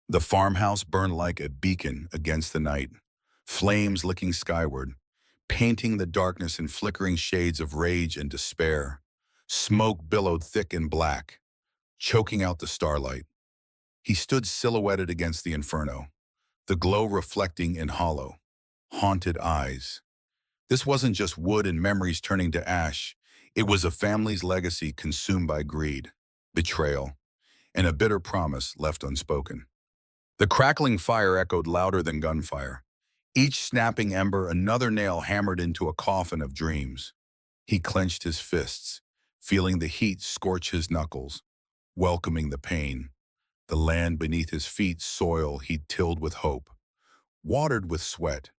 The farmhouse burned like a beacon against the night, flames licking skyward, painting the darkness in flickering shades of rage and despair. Smoke billowed thick and black, choking out the starlight. He stood silhouetted against the inferno, the glow reflecting in hollow, haunted eyes. This wasn't just wood and memories turning to ash. It was a family's legacy consumed by greed, betrayal, and a bitter promise left unspoken. The crackling fire echoed louder than gunfire. Each snapping ember another nail hammered into a coffin of dreams. He clenched his fists, feeling the heat scorch his knuckles, welcoming the pain. The land beneath his feet, soil he'd tilled with hope, watered with sweat,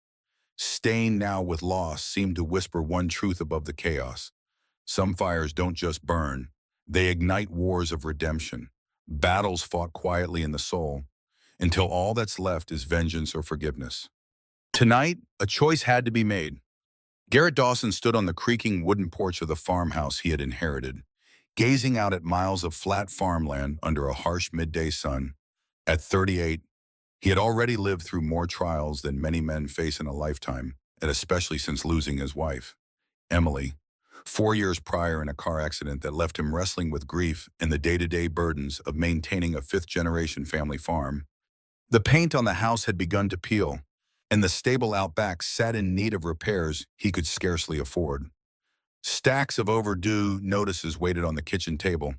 stained now with loss, seemed to whisper one truth above the chaos. Some fires don't just burn, they ignite wars of redemption, battles fought quietly in the soul, until all that's left is vengeance or forgiveness. Tonight, a choice had to be made. Garrett Dawson stood on the creaking wooden porch of the farmhouse he had inherited, gazing out at miles of flat farmland under a harsh midday sun. At 38, he had already lived through more trials than many men face in a lifetime, and especially since losing his wife, Emily, 4 years prior in a car accident that left him wrestling with grief and the day-to-day burdens of maintaining a fifth-generation family farm. The paint on the house had begun to peel, and the stable out back sat in need of repairs he could scarcely afford. Stacks of overdue notices waited on the kitchen table,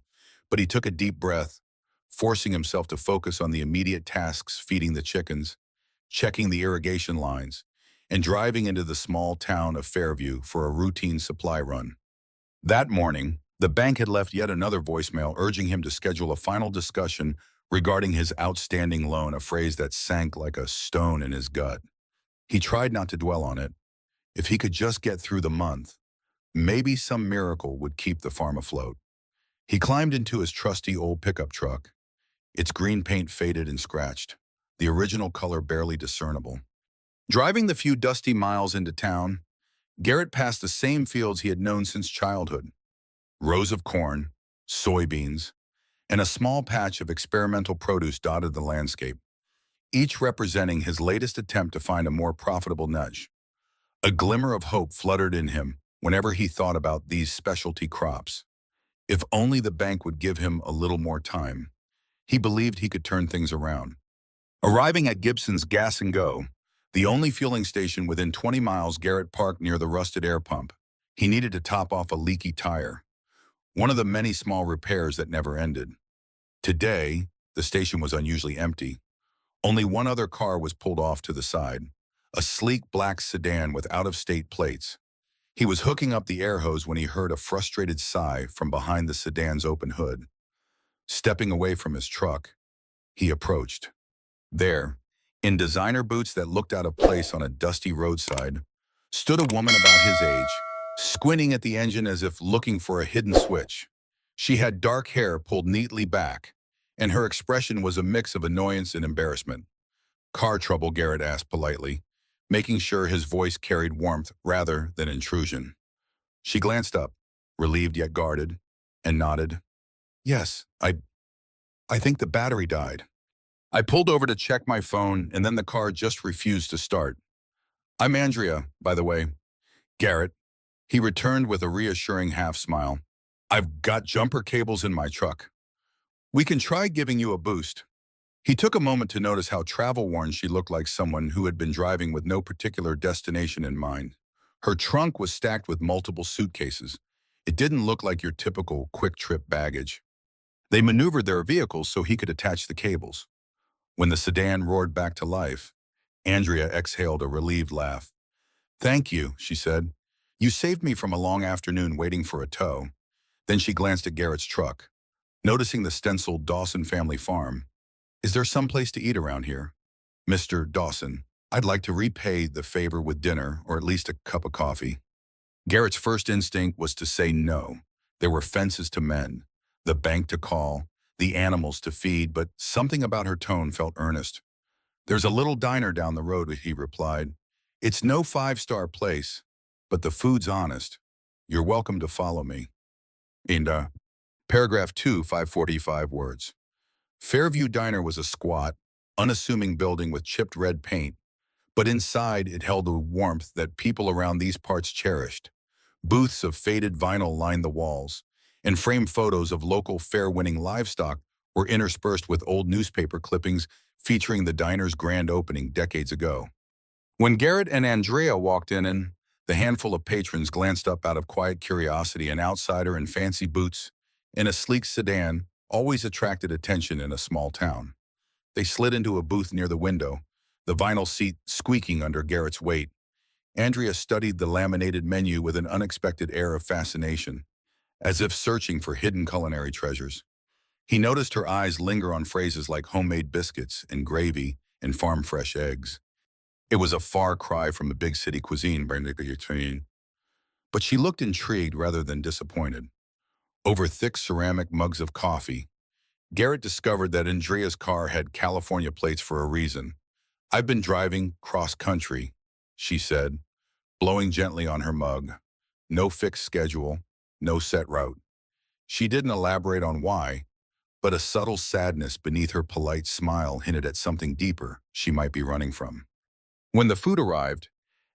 but he took a deep breath, forcing himself to focus on the immediate tasks: feeding the chickens, checking the irrigation lines, and driving into the small town of Fairview for a routine supply run. That morning, the bank had left yet another voicemail urging him to schedule a final discussion regarding his outstanding loan, a phrase that sank like a stone in his gut. He tried not to dwell on it. If he could just get through the month, maybe some miracle would keep the farm afloat. He climbed into his trusty old pickup truck, its green paint faded and scratched, the original color barely discernible. Driving the few dusty miles into town, Garrett passed the same fields he had known since childhood. Rows of corn, soybeans, and a small patch of experimental produce dotted the landscape, each representing his latest attempt to find a more profitable niche. A glimmer of hope fluttered in him whenever he thought about these specialty crops. If only the bank would give him a little more time, he believed he could turn things around. Arriving at Gibson's Gas and Go, the only fueling station within 20 miles, Garrett parked near the rusted air pump. He needed to top off a leaky tire, one of the many small repairs that never ended. Today, the station was unusually empty. Only one other car was pulled off to the side, a sleek black sedan with out-of-state plates. He was hooking up the air hose when he heard a frustrated sigh from behind the sedan's open hood. Stepping away from his truck, he approached. There, in designer boots that looked out of place on a dusty roadside, stood a woman about his age, squinting at the engine as if looking for a hidden switch. She had dark hair pulled neatly back, and her expression was a mix of annoyance and embarrassment. "Car trouble?" Garrett asked politely, making sure his voice carried warmth rather than intrusion. She glanced up, relieved yet guarded, and nodded. "Yes, I think the battery died. I pulled over to check my phone, and then the car just refused to start. I'm Andrea, by the way." "Garrett," he returned with a reassuring half-smile. "I've got jumper cables in my truck. We can try giving you a boost." He took a moment to notice how travel-worn she looked, like someone who had been driving with no particular destination in mind. Her trunk was stacked with multiple suitcases. It didn't look like your typical quick-trip baggage. They maneuvered their vehicles so he could attach the cables. When the sedan roared back to life, Andrea exhaled a relieved laugh. "Thank you," she said. "You saved me from a long afternoon waiting for a tow." Then she glanced at Garrett's truck, noticing the stenciled Dawson family farm. "Is there some place to eat around here?" "Mr. Dawson, I'd like to repay the favor with dinner, or at least a cup of coffee." Garrett's first instinct was to say no. There were fences to mend, the bank to call, the animals to feed, but something about her tone felt earnest. "There's a little diner down the road," he replied. "It's no five-star place, but the food's honest. You're welcome to follow me." In paragraph 2, 545 words. Fairview Diner was a squat, unassuming building with chipped red paint, but inside it held a warmth that people around these parts cherished. Booths of faded vinyl lined the walls, and framed photos of local fair-winning livestock were interspersed with old newspaper clippings featuring the diner's grand opening decades ago. When Garrett and Andrea walked in, and the handful of patrons glanced up out of quiet curiosity, an outsider in fancy boots in a sleek sedan always attracted attention in a small town. They slid into a booth near the window, the vinyl seat squeaking under Garrett's weight. Andrea studied the laminated menu with an unexpected air of fascination, as if searching for hidden culinary treasures. He noticed her eyes linger on phrases like homemade biscuits and gravy and farm-fresh eggs. It was a far cry from a big city cuisine, but she looked intrigued rather than disappointed. Over thick ceramic mugs of coffee, Garrett discovered that Andrea's car had California plates for a reason. "I've been driving cross-country," she said, blowing gently on her mug. No fixed schedule, no set route. She didn't elaborate on why, but a subtle sadness beneath her polite smile hinted at something deeper she might be running from. When the food arrived,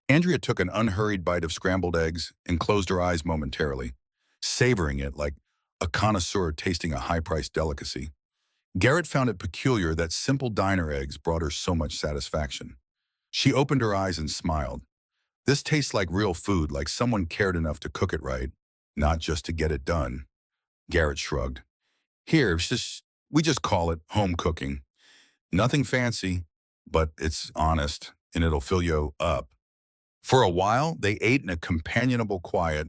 Andrea took an unhurried bite of scrambled eggs and closed her eyes momentarily, savoring it like a connoisseur tasting a high-priced delicacy. Garrett found it peculiar that simple diner eggs brought her so much satisfaction. She opened her eyes and smiled. "This tastes like real food, like someone cared enough to cook it right, not just to get it done." Garrett shrugged. "Here, we just call it home cooking. Nothing fancy, but it's honest, and it'll fill you up." For a while, they ate in a companionable quiet,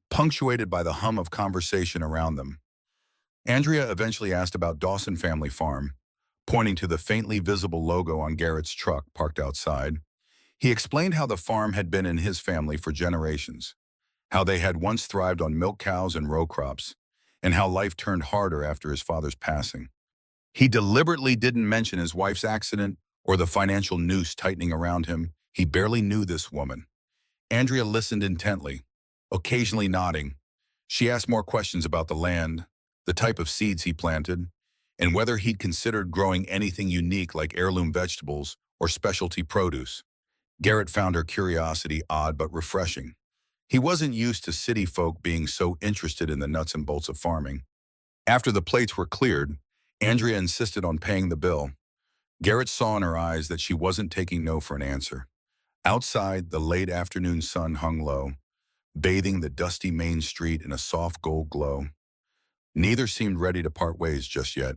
punctuated by the hum of conversation around them. Andrea eventually asked about Dawson Family Farm, pointing to the faintly visible logo on Garrett's truck parked outside. He explained how the farm had been in his family for generations, how they had once thrived on milk cows and row crops, and how life turned harder after his father's passing. He deliberately didn't mention his wife's accident or the financial noose tightening around him. He barely knew this woman. Andrea listened intently, occasionally nodding. She asked more questions about the land, the type of seeds he planted, and whether he'd considered growing anything unique like heirloom vegetables or specialty produce. Garrett found her curiosity odd but refreshing. He wasn't used to city folk being so interested in the nuts and bolts of farming. After the plates were cleared, Andrea insisted on paying the bill. Garrett saw in her eyes that she wasn't taking no for an answer. Outside, the late afternoon sun hung low, bathing the dusty main street in a soft gold glow. Neither seemed ready to part ways just yet.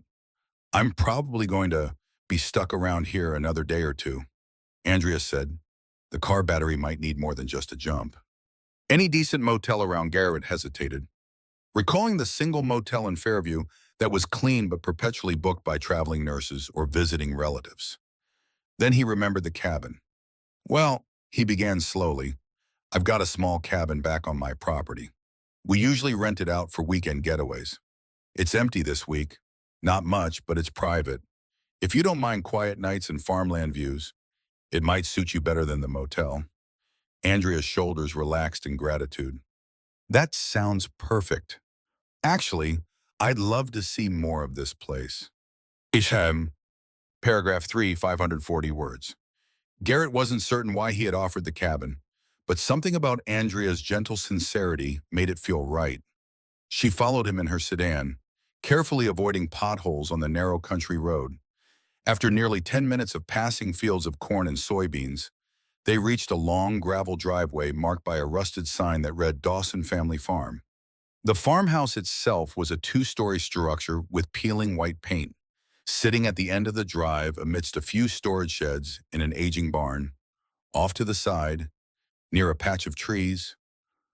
"I'm probably going to be stuck around here another day or two," Andrea said. The car battery might need more than just a jump. Any decent motel around? Garrett hesitated, recalling the single motel in Fairview that was clean but perpetually booked by traveling nurses or visiting relatives. Then he remembered the cabin. "Well," he began slowly, "I've got a small cabin back on my property. We usually rent it out for weekend getaways. It's empty this week. Not much, but it's private. If you don't mind quiet nights and farmland views, it might suit you better than the motel." Andrea's shoulders relaxed in gratitude. "That sounds perfect. Actually, I'd love to see more of this place." Isham, paragraph 3, 540 words. Garrett wasn't certain why he had offered the cabin, but something about Andrea's gentle sincerity made it feel right. She followed him in her sedan, carefully avoiding potholes on the narrow country road. After nearly 10 minutes of passing fields of corn and soybeans, they reached a long gravel driveway marked by a rusted sign that read Dawson Family Farm. The farmhouse itself was a two-story structure with peeling white paint. Sitting at the end of the drive amidst a few storage sheds in an aging barn, off to the side, near a patch of trees,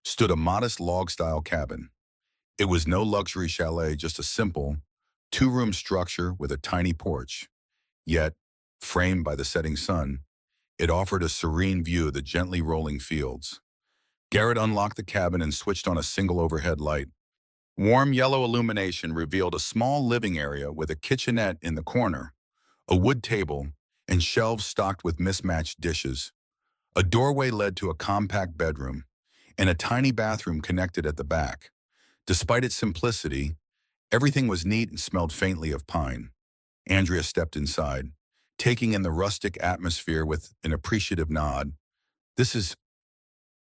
stood a modest log-style cabin. It was no luxury chalet, just a simple, two-room structure with a tiny porch. Yet, framed by the setting sun, it offered a serene view of the gently rolling fields. Garrett unlocked the cabin and switched on a single overhead light. Warm yellow illumination revealed a small living area with a kitchenette in the corner, a wood table, and shelves stocked with mismatched dishes. A doorway led to a compact bedroom, and a tiny bathroom connected at the back. Despite its simplicity, everything was neat and smelled faintly of pine. Andrea stepped inside, taking in the rustic atmosphere with an appreciative nod. "This is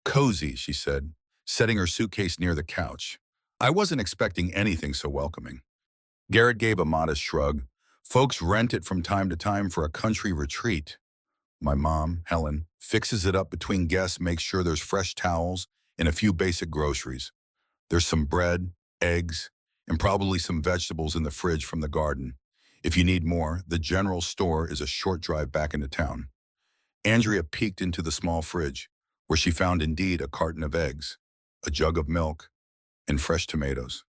cozy," she said, setting her suitcase near the couch. "I wasn't expecting anything so welcoming." Garrett gave a modest shrug. "Folks rent it from time to time for a country retreat. My mom, Helen, fixes it up between guests, makes sure there's fresh towels and a few basic groceries. There's some bread, eggs, and probably some vegetables in the fridge from the garden. If you need more, the general store is a short drive back into town." Andrea peeked into the small fridge, where she found indeed a carton of eggs, a jug of milk, and fresh tomatoes.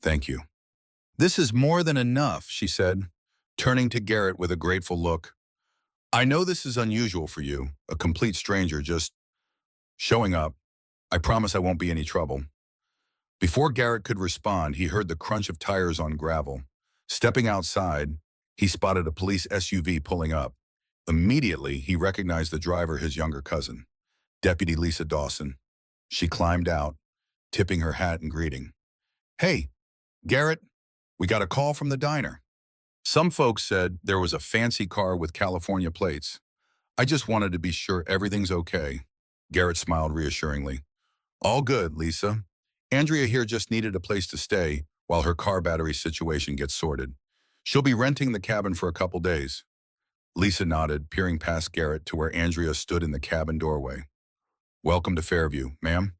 "Thank you." "This is more than enough," she said, turning to Garrett with a grateful look. "I know this is unusual for you, a complete stranger just showing up. I promise I won't be any trouble." Before Garrett could respond, he heard the crunch of tires on gravel. Stepping outside, he spotted a police SUV pulling up. Immediately, he recognized the driver, his younger cousin, Deputy Lisa Dawson. She climbed out, tipping her hat in greeting. "Hey, Garrett, we got a call from the diner. Some folks said there was a fancy car with California plates. I just wanted to be sure everything's okay." Garrett smiled reassuringly. "All good, Lisa. Andrea here just needed a place to stay while her car battery situation gets sorted. She'll be renting the cabin for a couple days." Lisa nodded, peering past Garrett to where Andrea stood in the cabin doorway. "Welcome to Fairview, ma'am.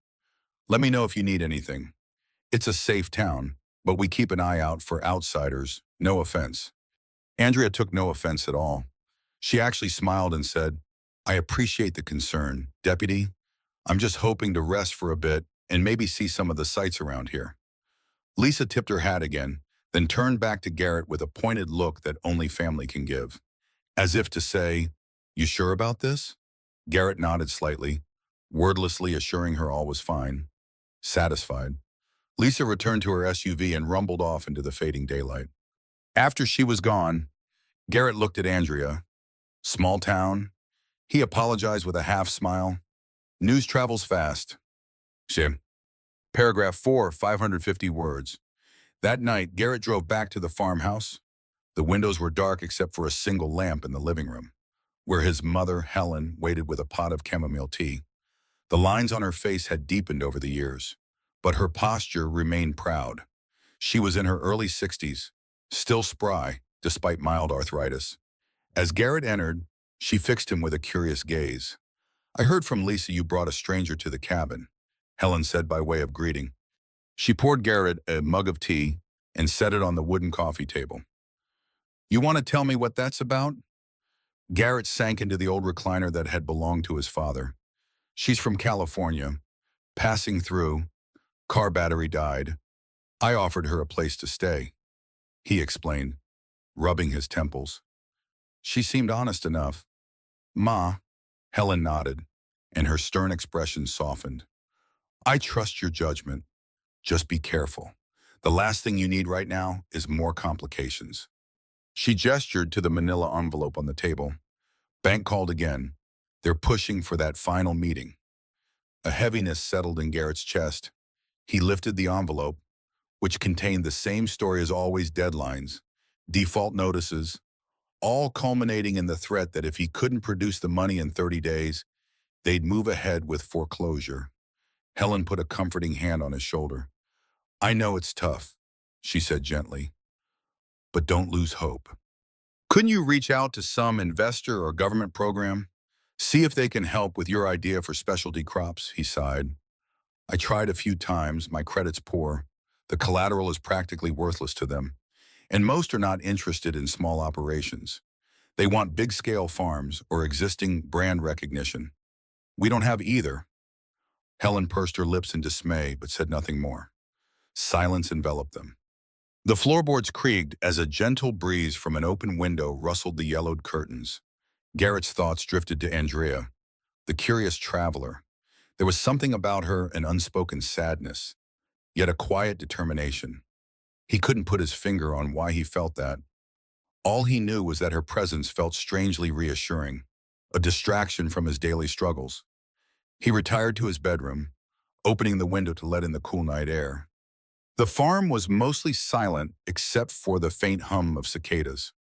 Let me know if you need anything. It's a safe town, but we keep an eye out for outsiders, no offense." Andrea took no offense at all. She actually smiled and said, "I appreciate the concern, Deputy. I'm just hoping to rest for a bit and maybe see some of the sights around here." Lisa tipped her hat again, then turned back to Garrett with a pointed look that only family can give. As if to say, "You sure about this?" Garrett nodded slightly, wordlessly assuring her all was fine. Satisfied, Lisa returned to her SUV and rumbled off into the fading daylight. After she was gone, Garrett looked at Andrea. Small town. He apologized with a half smile. "News travels fast." Shim. Paragraph 4, 550 words. That night, Garrett drove back to the farmhouse. The windows were dark except for a single lamp in the living room, where his mother, Helen, waited with a pot of chamomile tea. The lines on her face had deepened over the years, but her posture remained proud. She was in her early 60s, still spry, despite mild arthritis. As Garrett entered, she fixed him with a curious gaze. "I heard from Lisa you brought a stranger to the cabin," Helen said by way of greeting. She poured Garrett a mug of tea and set it on the wooden coffee table. "You want to tell me what that's about?" Garrett sank into the old recliner that had belonged to his father. "She's from California. Passing through. Car battery died. I offered her a place to stay," he explained, rubbing his temples. "She seemed honest enough." "Ma," Helen nodded, and her stern expression softened. "I trust your judgment. Just be careful. The last thing you need right now is more complications." She gestured to the manila envelope on the table. "Bank called again. They're pushing for that final meeting." A heaviness settled in Garrett's chest. He lifted the envelope, which contained the same story as always: deadlines, default notices, all culminating in the threat that if he couldn't produce the money in 30 days, they'd move ahead with foreclosure. Helen put a comforting hand on his shoulder. "I know it's tough," she said gently, "but don't lose hope. Couldn't you reach out to some investor or government program? See if they can help with your idea for specialty crops," he sighed. "I tried a few times. My credit's poor. The collateral is practically worthless to them. And most are not interested in small operations. They want big-scale farms or existing brand recognition. We don't have either." Helen pursed her lips in dismay, but said nothing more. Silence enveloped them. The floorboards creaked as a gentle breeze from an open window rustled the yellowed curtains. Garrett's thoughts drifted to Andrea, the curious traveler. There was something about her, an unspoken sadness, yet a quiet determination. He couldn't put his finger on why he felt that. All he knew was that her presence felt strangely reassuring, a distraction from his daily struggles. He retired to his bedroom, opening the window to let in the cool night air. The farm was mostly silent except for the faint hum of cicadas.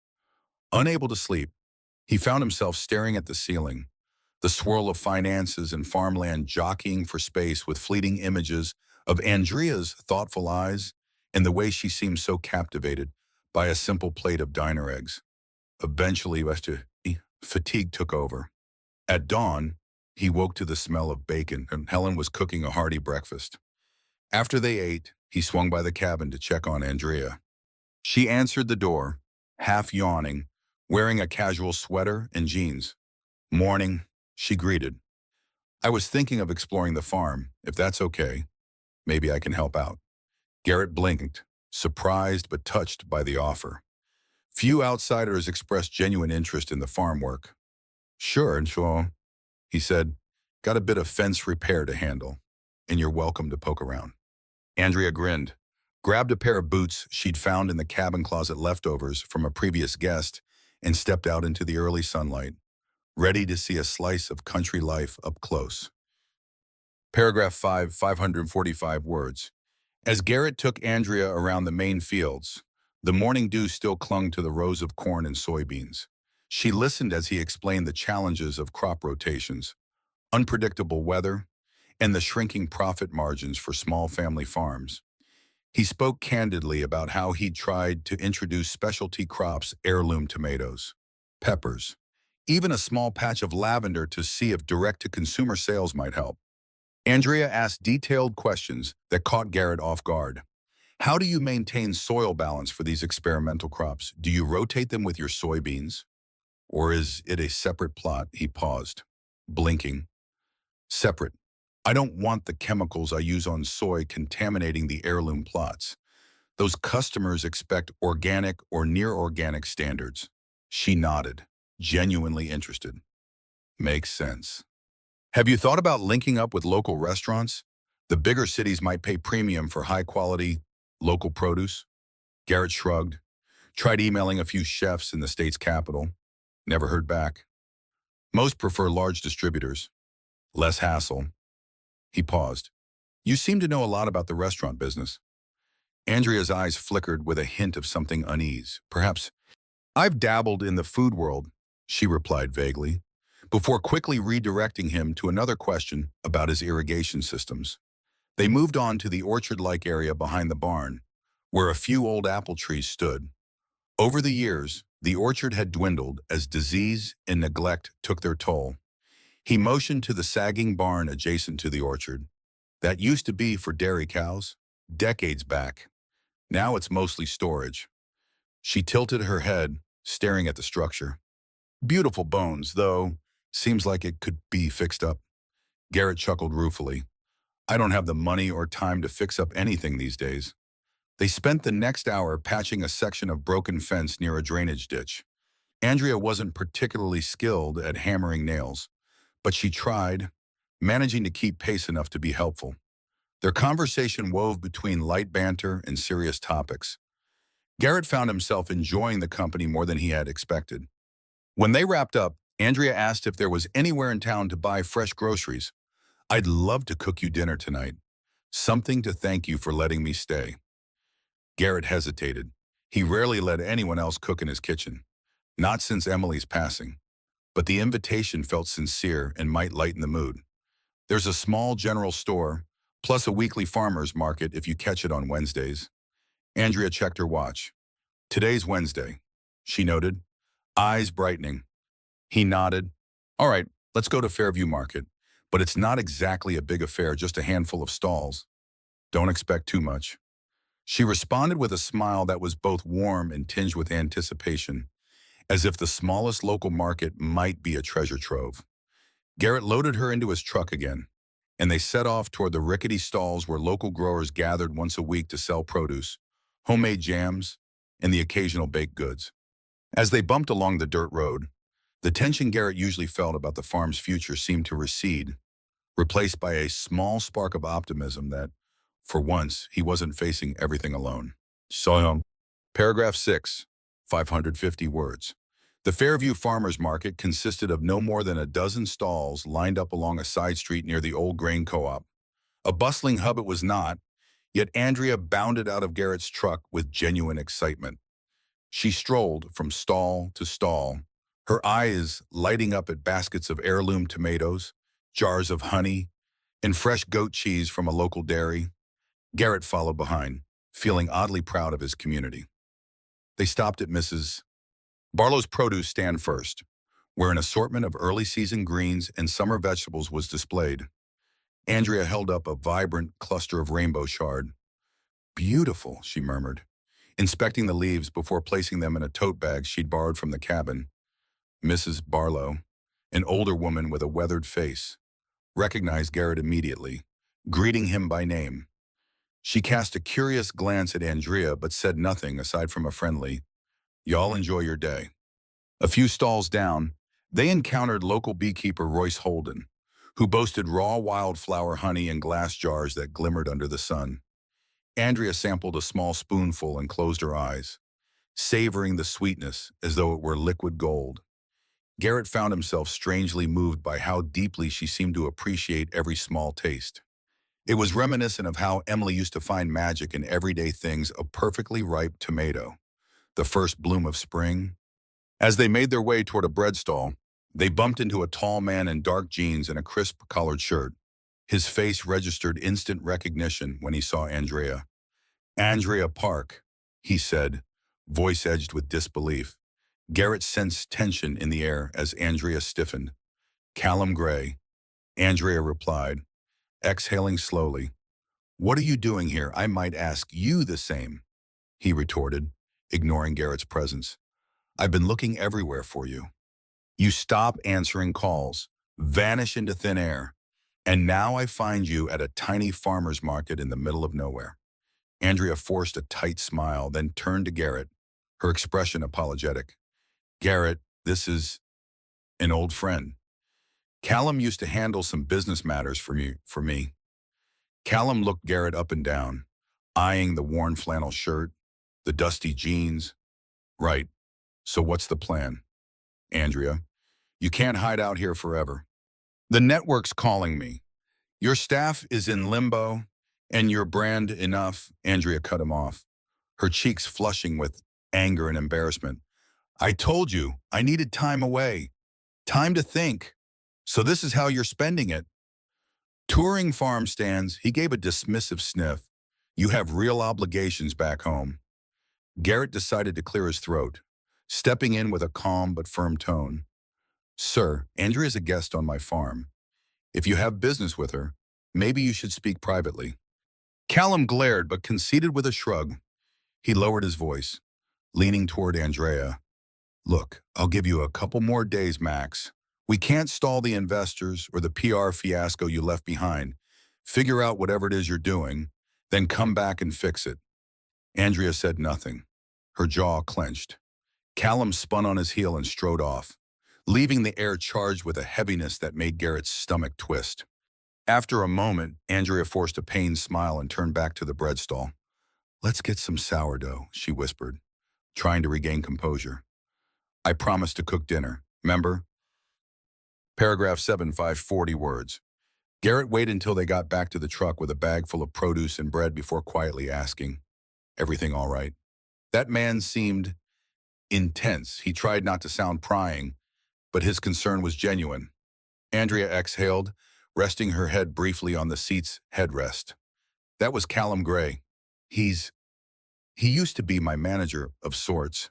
Unable to sleep, He found himself staring at the ceiling, the swirl of finances and farmland jockeying for space with fleeting images of Andrea's thoughtful eyes and the way she seemed so captivated by a simple plate of diner eggs. Eventually, fatigue took over. At dawn, he woke to the smell of bacon, and Helen was cooking a hearty breakfast. After they ate, he swung by the cabin to check on Andrea. She answered the door, half yawning, wearing a casual sweater and jeans. "Morning," she greeted. "I was thinking of exploring the farm. If that's okay, maybe I can help out." Garrett blinked, surprised but touched by the offer. Few outsiders expressed genuine interest in the farm work. Sure, he said. "Got a bit of fence repair to handle, and you're welcome to poke around." Andrea grinned, grabbed a pair of boots she'd found in the cabin closet leftovers from a previous guest, and stepped out into the early sunlight, ready to see a slice of country life up close. Paragraph 5, 545 words. As Garrett took Andrea around the main fields, the morning dew still clung to the rows of corn and soybeans. She listened as he explained the challenges of crop rotations, unpredictable weather, and the shrinking profit margins for small family farms. He spoke candidly about how he'd tried to introduce specialty crops, heirloom tomatoes, peppers, even a small patch of lavender to see if direct-to-consumer sales might help. Andrea asked detailed questions that caught Garrett off guard. How do you maintain soil balance for these experimental crops? Do you rotate them with your soybeans? Or is it a separate plot? He paused, blinking. Separate. I don't want the chemicals I use on soy contaminating the heirloom plots. Those customers expect organic or near-organic standards. She nodded, genuinely interested. Makes sense. Have you thought about linking up with local restaurants? The bigger cities might pay premium for high-quality, local produce. Garrett shrugged, tried emailing a few chefs in the state's capital. Never heard back. Most prefer large distributors. Less hassle. He paused. You seem to know a lot about the restaurant business. Andrea's eyes flickered with a hint of something unease. Perhaps, I've dabbled in the food world, she replied vaguely, before quickly redirecting him to another question about his irrigation systems. They moved on to the orchard-like area behind the barn, where a few old apple trees stood. Over the years, the orchard had dwindled as disease and neglect took their toll. He motioned to the sagging barn adjacent to the orchard. That used to be for dairy cows, decades back. Now it's mostly storage. She tilted her head, staring at the structure. Beautiful bones, though. Seems like it could be fixed up. Garrett chuckled ruefully. I don't have the money or time to fix up anything these days. They spent the next hour patching a section of broken fence near a drainage ditch. Andrea wasn't particularly skilled at hammering nails, but she tried, managing to keep pace enough to be helpful. Their conversation wove between light banter and serious topics. Garrett found himself enjoying the company more than he had expected. When they wrapped up, Andrea asked if there was anywhere in town to buy fresh groceries. I'd love to cook you dinner tonight. Something to thank you for letting me stay. Garrett hesitated. He rarely let anyone else cook in his kitchen, not since Emily's passing. But the invitation felt sincere and might lighten the mood. There's a small general store, plus a weekly farmer's market if you catch it on Wednesdays. Andrea checked her watch. Today's Wednesday, she noted, eyes brightening. He nodded. All right, let's go to Fairview Market. But it's not exactly a big affair, just a handful of stalls. Don't expect too much. She responded with a smile that was both warm and tinged with anticipation, as if the smallest local market might be a treasure trove. Garrett loaded her into his truck again, and they set off toward the rickety stalls where local growers gathered once a week to sell produce, homemade jams, and the occasional baked goods. As they bumped along the dirt road, the tension Garrett usually felt about the farm's future seemed to recede, replaced by a small spark of optimism that, for once, he wasn't facing everything alone. So, Paragraph 6, 550 words. The Fairview Farmers Market consisted of no more than a dozen stalls lined up along a side street near the old grain co-op. A bustling hub it was not, yet Andrea bounded out of Garrett's truck with genuine excitement. She strolled from stall to stall, her eyes lighting up at baskets of heirloom tomatoes, jars of honey, and fresh goat cheese from a local dairy. Garrett followed behind, feeling oddly proud of his community. They stopped at Mrs. Barlow's produce stand first, where an assortment of early season greens and summer vegetables was displayed. Andrea held up a vibrant cluster of rainbow chard. Beautiful, she murmured, inspecting the leaves before placing them in a tote bag she'd borrowed from the cabin. Mrs. Barlow, an older woman with a weathered face, recognized Garrett immediately, greeting him by name. She cast a curious glance at Andrea but said nothing aside from a friendly, "Y'all enjoy your day." A few stalls down, they encountered local beekeeper Royce Holden, who boasted raw wildflower honey in glass jars that glimmered under the sun. Andrea sampled a small spoonful and closed her eyes, savoring the sweetness as though it were liquid gold. Garrett found himself strangely moved by how deeply she seemed to appreciate every small taste. It was reminiscent of how Emily used to find magic in everyday things: a perfectly ripe tomato, the first bloom of spring. As they made their way toward a bread stall, they bumped into a tall man in dark jeans and a crisp collared shirt. His face registered instant recognition when he saw Andrea. "Andrea Park," he said, voice edged with disbelief. Garrett sensed tension in the air as Andrea stiffened. "Callum Gray," Andrea replied, exhaling slowly. "What are you doing here? I might ask you the same," he retorted, ignoring Garrett's presence. "I've been looking everywhere for you. You stop answering calls, vanish into thin air, and now I find you at a tiny farmer's market in the middle of nowhere." Andrea forced a tight smile, then turned to Garrett, her expression apologetic. "Garrett, this is an old friend. Callum used to handle some business matters for me." Callum looked Garrett up and down, eyeing the worn flannel shirt, the dusty jeans. "Right. So what's the plan?" "Andrea, you can't hide out here forever. The network's calling me. Your staff is in limbo, and your brand enough." Andrea cut him off, her cheeks flushing with anger and embarrassment. "I told you I needed time away, time to think. So this is how you're spending it." Touring farm stands, he gave a dismissive sniff. "You have real obligations back home." Garrett decided to clear his throat, stepping in with a calm but firm tone. "Sir, Andrea is a guest on my farm. If you have business with her, maybe you should speak privately." Callum glared but conceded with a shrug. He lowered his voice, leaning toward Andrea. "Look, I'll give you a couple more days max. We can't stall the investors or the PR fiasco you left behind. Figure out whatever it is you're doing, then come back and fix it." Andrea said nothing, her jaw clenched. Callum spun on his heel and strode off, leaving the air charged with a heaviness that made Garrett's stomach twist. After a moment, Andrea forced a pained smile and turned back to the bread stall. "Let's get some sourdough," she whispered, trying to regain composure. "I promised to cook dinner, remember?" Paragraph 7, 540 words. Garrett waited until they got back to the truck with a bag full of produce and bread before quietly asking, "Everything all right?" That man seemed intense. He tried not to sound prying, but his concern was genuine. Andrea exhaled, resting her head briefly on the seat's headrest. "That was Callum Gray. He used to be my manager of sorts."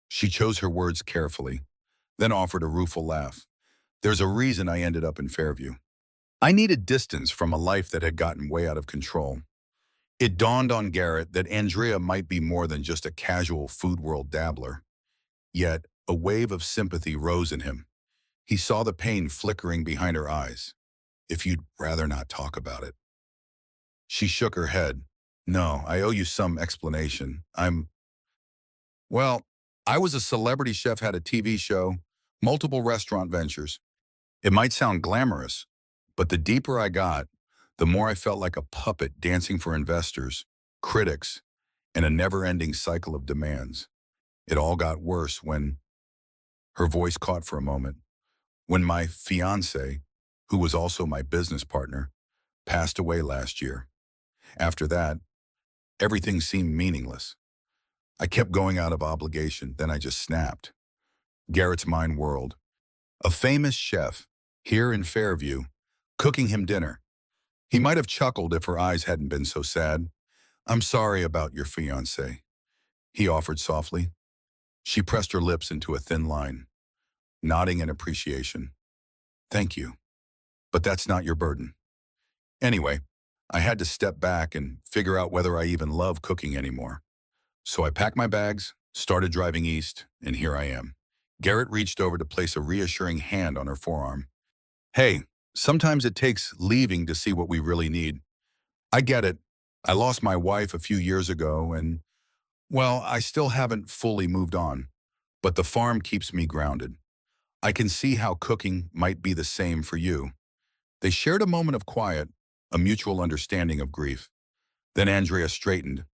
She chose her words carefully, then offered a rueful laugh. "There's a reason I ended up in Fairview. I needed distance from a life that had gotten way out of control." It dawned on Garrett that Andrea might be more than just a casual food world dabbler. Yet, a wave of sympathy rose in him. He saw the pain flickering behind her eyes. "If you'd rather not talk about it." She shook her head. "No, I owe you some explanation. Well, I was a celebrity chef, had a TV show, multiple restaurant ventures. It might sound glamorous, but the deeper I got, the more I felt like a puppet dancing for investors, critics, and a never-ending cycle of demands. It all got worse when," her voice caught for a moment, "when my fiancé, who was also my business partner, passed away last year. After that, everything seemed meaningless. I kept going out of obligation, then I just snapped. Garrett's mind whirled. A famous chef, here in Fairview, cooking him dinner. He might have chuckled if her eyes hadn't been so sad. "I'm sorry about your fiancé," he offered softly. She pressed her lips into a thin line, nodding in appreciation. "Thank you, but that's not your burden." Anyway, I had to step back and figure out whether I even love cooking anymore. So I packed my bags, started driving east, and here I am. Garrett reached over to place a reassuring hand on her forearm. "Hey, sometimes it takes leaving to see what we really need. I get it. I lost my wife a few years ago and, well, I still haven't fully moved on. But the farm keeps me grounded. I can see how cooking might be the same for you." They shared a moment of quiet, a mutual understanding of grief. Then Andrea straightened.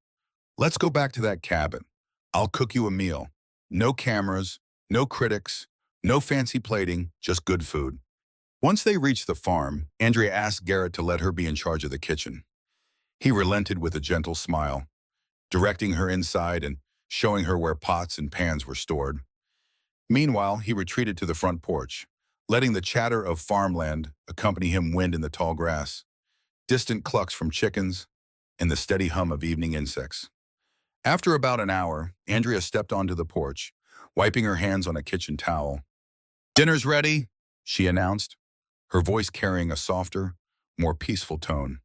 "Let's go back to that cabin. I'll cook you a meal. No cameras, no critics, no fancy plating, just good food." Once they reached the farm, Andrea asked Garrett to let her be in charge of the kitchen. He relented with a gentle smile, directing her inside and showing her where pots and pans were stored. Meanwhile, he retreated to the front porch, letting the chatter of farmland accompany him wind in the tall grass, distant clucks from chickens, and the steady hum of evening insects. After about an hour, Andrea stepped onto the porch, wiping her hands on a kitchen towel. "Dinner's ready," she announced, her voice carrying a softer, more peaceful tone.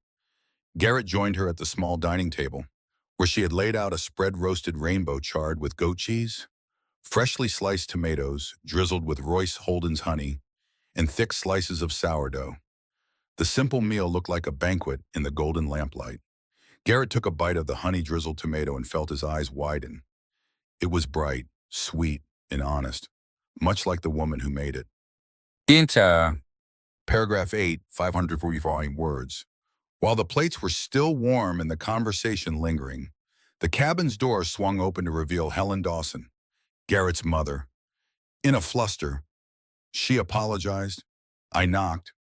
Garrett joined her at the small dining table, where she had laid out a spread roasted rainbow chard with goat cheese, freshly sliced tomatoes drizzled with Royce Holden's honey, and thick slices of sourdough. The simple meal looked like a banquet in the golden lamplight. Garrett took a bite of the honey-drizzled tomato and felt his eyes widen. It was bright, sweet, and honest, much like the woman who made it. Enter. Paragraph 8, 540 words. While the plates were still warm and the conversation lingering, the cabin's door swung open to reveal Helen Dawson, Garrett's mother. In a fluster, she apologized. I knocked,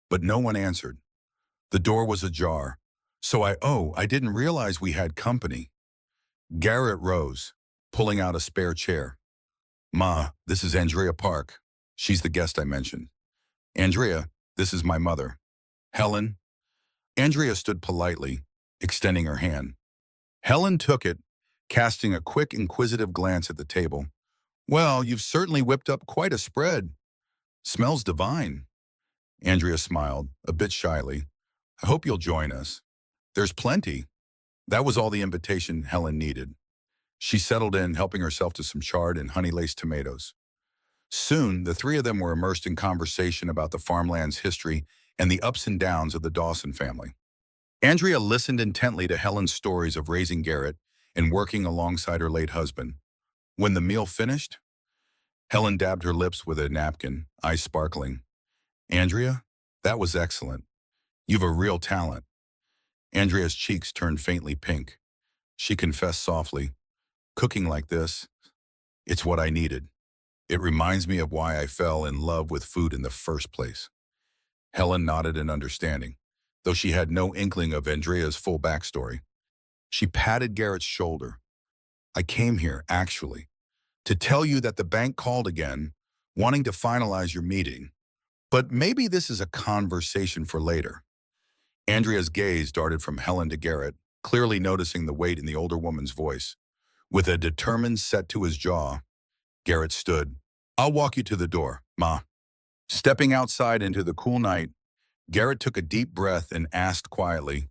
but no one answered. The door was ajar, so I didn't realize we had company. Garrett rose, pulling out a spare chair. "Ma, this is Andrea Park. She's the guest I mentioned." "Andrea, this is my mother. Helen." Andrea stood politely, extending her hand. Helen took it, casting a quick, inquisitive glance at the table. "Well, you've certainly whipped up quite a spread. Smells divine." Andrea smiled, a bit shyly. "I hope you'll join us. There's plenty." That was all the invitation Helen needed. She settled in, helping herself to some charred and honey-laced tomatoes. Soon, the three of them were immersed in conversation about the farmland's history and the ups and downs of the Dawson family. Andrea listened intently to Helen's stories of raising Garrett and working alongside her late husband. When the meal finished, Helen dabbed her lips with a napkin, eyes sparkling. "Andrea, that was excellent. You've a real talent." Andrea's cheeks turned faintly pink. She confessed softly, "Cooking like this, it's what I needed. It reminds me of why I fell in love with food in the first place." Helen nodded in understanding, though she had no inkling of Andrea's full backstory. She patted Garrett's shoulder. "I came here, actually, to tell you that the bank called again, wanting to finalize your meeting. But maybe this is a conversation for later." Andrea's gaze darted from Helen to Garrett, clearly noticing the weight in the older woman's voice. With a determined set to his jaw, Garrett stood. "I'll walk you to the door, Ma." Stepping outside into the cool night, Garrett took a deep breath and asked quietly,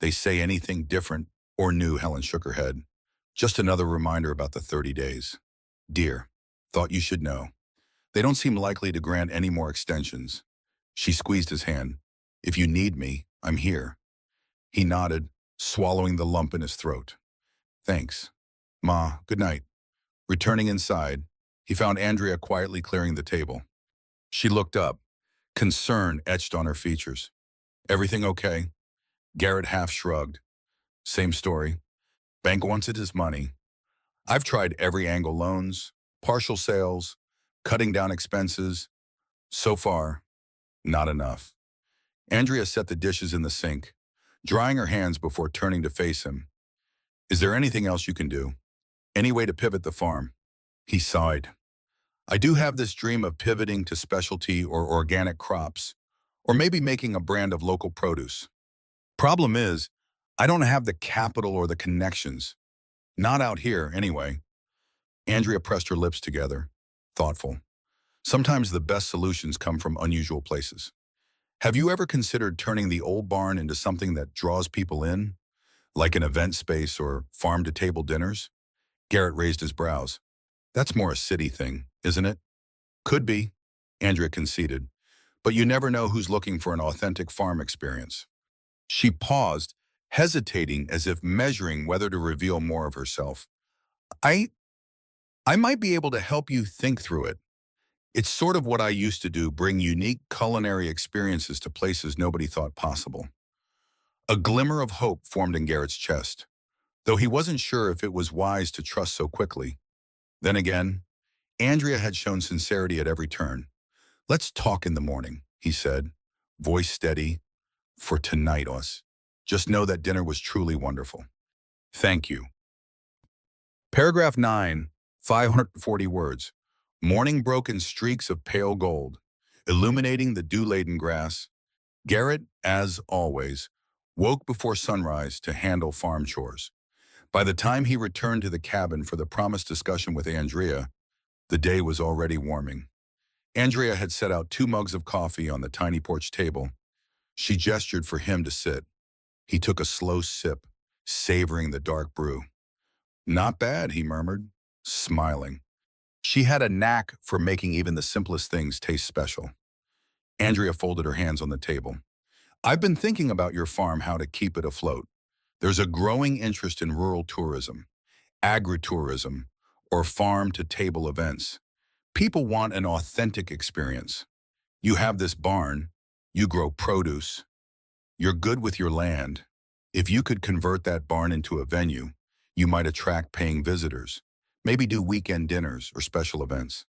"They say anything different or new?" Helen shook her head. "Just another reminder about the 30 days. Dear, thought you should know. They don't seem likely to grant any more extensions." She squeezed his hand. "If you need me, I'm here." He nodded, swallowing the lump in his throat. "Thanks. Ma, good night." Returning inside, he found Andrea quietly clearing the table. She looked up, concern etched on her features. "Everything okay?" Garrett half shrugged. "Same story. Bank wants it as money. I've tried every angle: loans, partial sales, cutting down expenses. So far, not enough." Andrea set the dishes in the sink, drying her hands before turning to face him. "Is there anything else you can do? Any way to pivot the farm?" He sighed. I do have this dream of pivoting to specialty or organic crops, or maybe making a brand of local produce. Problem is, I don't have the capital or the connections. Not out here, anyway. Andrea pressed her lips together, thoughtful. Sometimes the best solutions come from unusual places. Have you ever considered turning the old barn into something that draws people in, like an event space or farm-to-table dinners? Garrett raised his brows. That's more a city thing, isn't it? Could be, Andrea conceded, but you never know who's looking for an authentic farm experience. She paused, hesitating as if measuring whether to reveal more of herself. I, I might be able to help you think through it. It's sort of what I used to do, bring unique culinary experiences to places nobody thought possible. A glimmer of hope formed in Garrett's chest, though he wasn't sure if it was wise to trust so quickly. Then again, Andrea had shown sincerity at every turn. Let's talk in the morning, he said, voice steady, for tonight us. Just know that dinner was truly wonderful. Thank you. Paragraph 9, 540 words. Morning broke in streaks of pale gold, illuminating the dew-laden grass. Garrett, as always, woke before sunrise to handle farm chores. By the time he returned to the cabin for the promised discussion with Andrea, the day was already warming. Andrea had set out 2 mugs of coffee on the tiny porch table. She gestured for him to sit. He took a slow sip, savoring the dark brew. Not bad, he murmured, smiling. She had a knack for making even the simplest things taste special. Andrea folded her hands on the table. I've been thinking about your farm, how to keep it afloat. There's a growing interest in rural tourism, agritourism, or farm-to-table events. People want an authentic experience. You have this barn, you grow produce, you're good with your land. If you could convert that barn into a venue, you might attract paying visitors, maybe do weekend dinners or special events.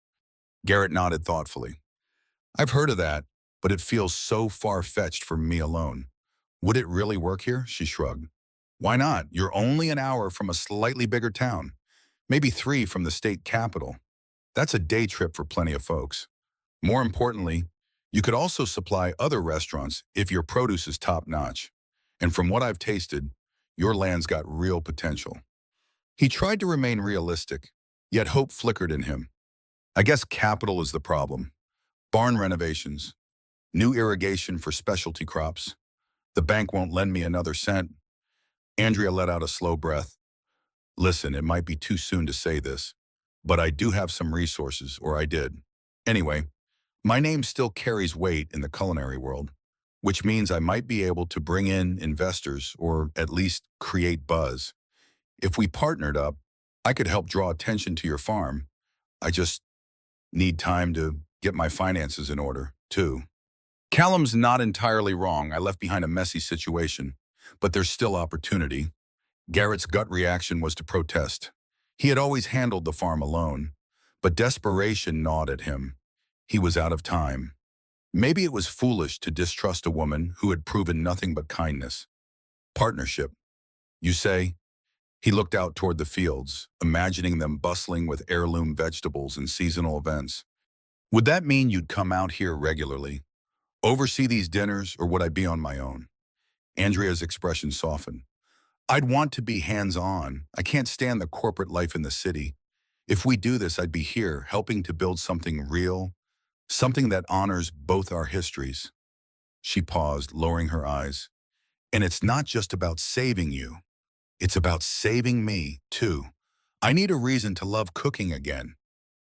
Garrett nodded thoughtfully. I've heard of that, but it feels so far-fetched for me alone. Would it really work here? She shrugged. Why not? You're only an hour from a slightly bigger town, maybe 3 from the state capital. That's a day trip for plenty of folks. More importantly, you could also supply other restaurants if your produce is top-notch. And from what I've tasted, your land's got real potential. He tried to remain realistic, yet hope flickered in him. I guess capital is the problem. Barn renovations, new irrigation for specialty crops. The bank won't lend me another cent. Andrea let out a slow breath. Listen, it might be too soon to say this, but I do have some resources, or I did. Anyway, my name still carries weight in the culinary world, which means I might be able to bring in investors or at least create buzz. If we partnered up, I could help draw attention to your farm. I just need time to get my finances in order, too. Callum's not entirely wrong. I left behind a messy situation, but there's still opportunity. Garrett's gut reaction was to protest. He had always handled the farm alone, but desperation gnawed at him. He was out of time. Maybe it was foolish to distrust a woman who had proven nothing but kindness. Partnership, you say? He looked out toward the fields, imagining them bustling with heirloom vegetables and seasonal events. Would that mean you'd come out here regularly? Oversee these dinners, or would I be on my own? Andrea's expression softened. I'd want to be hands-on. I can't stand the corporate life in the city. If we do this, I'd be here, helping to build something real, something that honors both our histories. She paused, lowering her eyes. And it's not just about saving you. It's about saving me, too. I need a reason to love cooking again.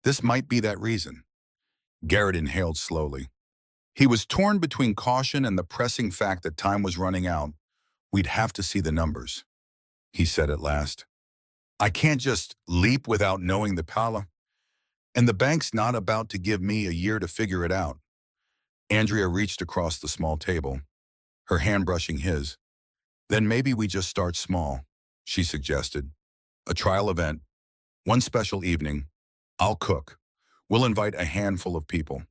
This might be that reason. Garrett inhaled slowly. He was torn between caution and the pressing fact that time was running out. We'd have to see the numbers, he said at last. I can't just leap without knowing the pala. And the bank's not about to give me a year to figure it out. Andrea reached across the small table, her hand brushing his. Then maybe we just start small, she suggested. A trial event, one special evening. I'll cook. We'll invite a handful of people.